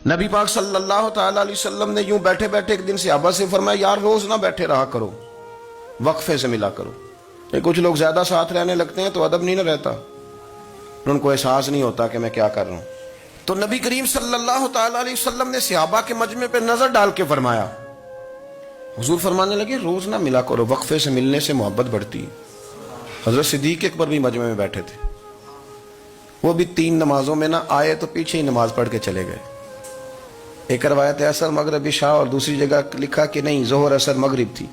نبی پاک صلی اللہ تعالی علیہ وسلم نے یوں بیٹھے بیٹھے ایک دن صحابہ سے فرمایا یار روز نہ بیٹھے رہا کرو، وقفے سے ملا کرو۔ کچھ لوگ زیادہ ساتھ رہنے لگتے ہیں تو ادب نہیں نہ رہتا، ان کو احساس نہیں ہوتا کہ میں کیا کر رہا ہوں۔ تو نبی کریم صلی اللہ تعالی علیہ وسلم نے صحابہ کے مجمع پہ نظر ڈال کے فرمایا، حضور فرمانے لگے روز نہ ملا کرو، وقفے سے ملنے سے محبت بڑھتی ہے۔ حضرت صدیق اکبر بھی مجمع میں بیٹھے تھے، وہ بھی 3 نمازوں میں نہ آئے تو پیچھے ہی نماز پڑھ کے چلے گئے۔ ایک روایت ہے عصر مغرب عشاء، اور دوسری جگہ لکھا کہ نہیں ظہر عصر مغرب تھی،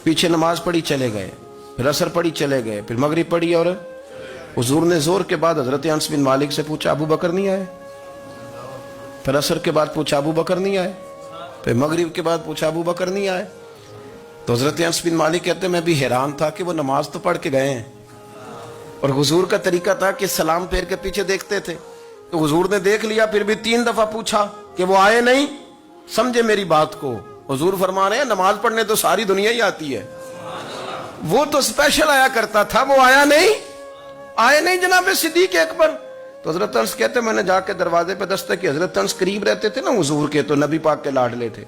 پیچھے نماز پڑھی چلے گئے، پھر عصر پڑھی چلے گئے، پھر مغرب پڑھی، اور حضور نے زور کے بعد حضرت انس بن مالک سے پوچھا ابو بکر نہیں آئے؟ پھر عصر کے بعد پوچھا ابو بکر نہیں آئے؟ پھر مغرب کے بعد پوچھا ابو بکر نہیں آئے؟ تو حضرت انس بن مالک کہتے ہیں میں بھی حیران تھا کہ وہ نماز تو پڑھ کے گئے ہیں، اور حضور کا طریقہ تھا کہ سلام پھیر کے پیچھے دیکھتے تھے، تو حضور نے دیکھ لیا، پھر بھی 3 دفعہ پوچھا کہ وہ آئے نہیں؟ سمجھے میری بات کو؟ حضور فرما رہے ہیں نماز پڑھنے تو ساری دنیا ہی آتی ہے، وہ تو اسپیشل آیا کرتا تھا، وہ آیا نہیں؟ آئے نہیں جناب صدیق اکبر؟ تو حضرت انس کہتے میں نے جا کے دروازے پہ دستک کی، حضرت انس قریب رہتے تھے نا حضور کے، تو نبی پاک کے لاڈلے تھے،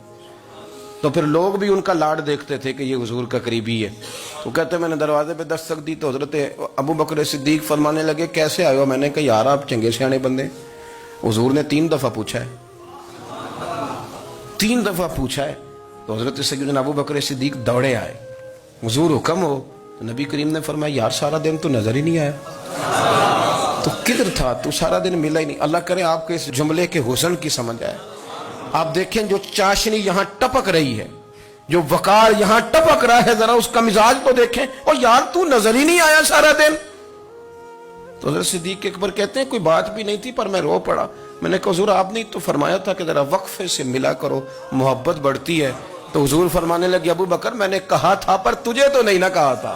تو پھر لوگ بھی ان کا لاڈ دیکھتے تھے کہ یہ حضور کا قریبی ہے۔ تو کہتے میں نے دروازے پہ دستک دی تو حضرت ابو بکر صدیق فرمانے لگے کیسے آئے ہو؟ میں نے کہا یار آپ چنگے سیانے بندے، حضور نے 3 دفعہ پوچھا ہے، 3 دفعہ پوچھا ہے۔ تو حضرت سیدنا ابو بکر صدیق دوڑے آئے، حضور حکم ہو؟ تو نبی کریم نے فرمایا یار سارا دن تو نظر ہی نہیں آیا، تو کدھر تھا تو؟ سارا دن ملا ہی نہیں۔ اللہ کرے آپ کے اس جملے کے حسن کی سمجھ آئے۔ آپ دیکھیں جو چاشنی یہاں ٹپک رہی ہے، جو وقار یہاں ٹپک رہا ہے، ذرا اس کا مزاج تو دیکھیں، اور یار تو نظر ہی نہیں آیا سارا دن۔ تو حضرت صدیق اکبر کہتے ہیں کوئی بات بھی نہیں تھی پر میں رو پڑا۔ میں نے کہا حضور آپ نے تو فرمایا تھا کہ ذرا وقفے سے ملا کرو، محبت بڑھتی ہے۔ تو حضور فرمانے لگے ابو بکر میں نے کہا تھا پر تجھے تو نہیں نہ کہا تھا،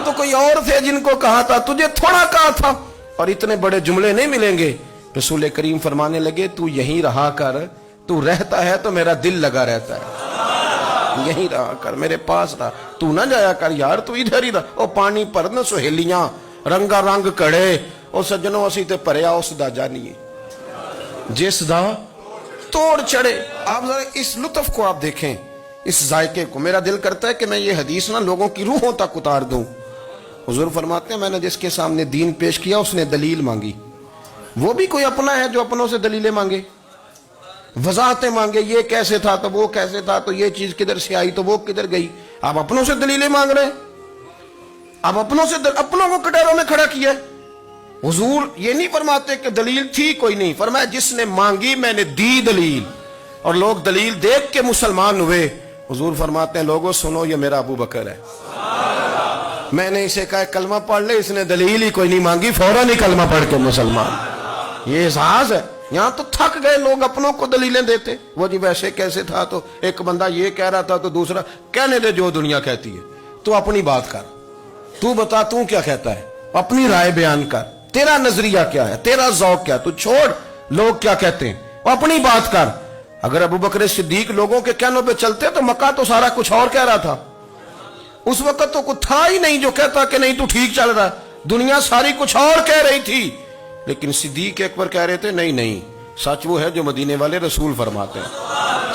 تو کوئی اور تھے جن کو کہا تھا، تجھے تھوڑا کہا تھا، اور اتنے بڑے جملے نہیں ملیں گے۔ رسول کریم فرمانے لگے تو یہیں رہا کر، تو رہتا ہے تو میرا دل لگا رہتا ہے، یہیں رہا کر، میرے پاس رہا، تو نہ جایا کر یار، تو ادھر ہی رہا۔ او پانی پر نہ سہیلیاں رنگا رنگ کڑے، او سجنوں اسی تے پریا اس دا جانیے جس دا توڑ چڑھے۔ آپ ذرا اس لطف کو آپ دیکھیں، اس ذائقے کو۔ میرا دل کرتا ہے کہ میں یہ حدیث نہ لوگوں کی روحوں تک اتار دوں۔ حضور فرماتے ہیں میں نے جس کے سامنے دین پیش کیا اس نے دلیل مانگی، وہ بھی کوئی اپنا ہے جو اپنوں سے دلیلیں مانگے، وضاحتیں مانگے، یہ کیسے تھا تو وہ کیسے تھا، تو یہ چیز کدھر سے آئی تو وہ کدھر گئی۔ آپ اپنوں سے دلیلیں مانگ رہے ہیں، آپ اپنوں سے اپنوں کو کٹوروں میں کھڑا کیا۔ حضور یہ نہیں فرماتے کہ دلیل تھی کوئی نہیں، فرمایا جس نے مانگی میں نے دی دلیل، اور لوگ دلیل دیکھ کے مسلمان ہوئے۔ حضور فرماتے ہیں لوگوں سنو یہ میرا ابو بکر ہے، میں نے اسے کہا کلمہ پڑھ لے، اس نے دلیل ہی کوئی نہیں مانگی، فوراً ہی کلمہ پڑھ کے مسلمان۔ یہ احساس ہے۔ یہاں تو تھک گئے لوگ اپنوں کو دلیلیں دیتے، وہ جی ویسے کیسے تھا، تو ایک بندہ یہ کہہ رہا تھا تو دوسرا کہنے دے جو دنیا کہتی ہے، تو اپنی بات کر، تو بتا تو کیا کہتا ہے، اپنی رائے بیان کر، تیرا نظریہ کیا ہے، تیرا ذوق کیا، تو چھوڑ لوگ کیا کہتے ہیں، اپنی بات کر۔ اگر ابو بکر صدیق لوگوں کے کہنوں پہ چلتے تو مکہ تو سارا کچھ اور کہہ رہا تھا، اس وقت تو کچھ تھا ہی نہیں جو کہتا کہ نہیں تو ٹھیک چل رہا، دنیا ساری کچھ اور کہہ رہی تھی، لیکن صدیق اکبر کہہ رہے تھے نہیں نہیں، سچ وہ ہے جو مدینے والے رسول فرماتے ہیں،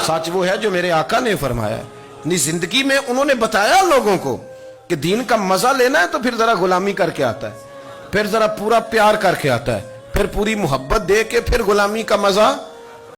سچ وہ ہے جو میرے آقا نے فرمایا ہے۔ اپنی زندگی میں انہوں نے بتایا لوگوں کو کہ دین کا مزہ لینا ہے تو پھر ذرا غلامی کر کے آتا ہے، پھر ذرا پورا پیار کر کے آتا ہے، پھر پوری محبت دے کے پھر غلامی کا مزہ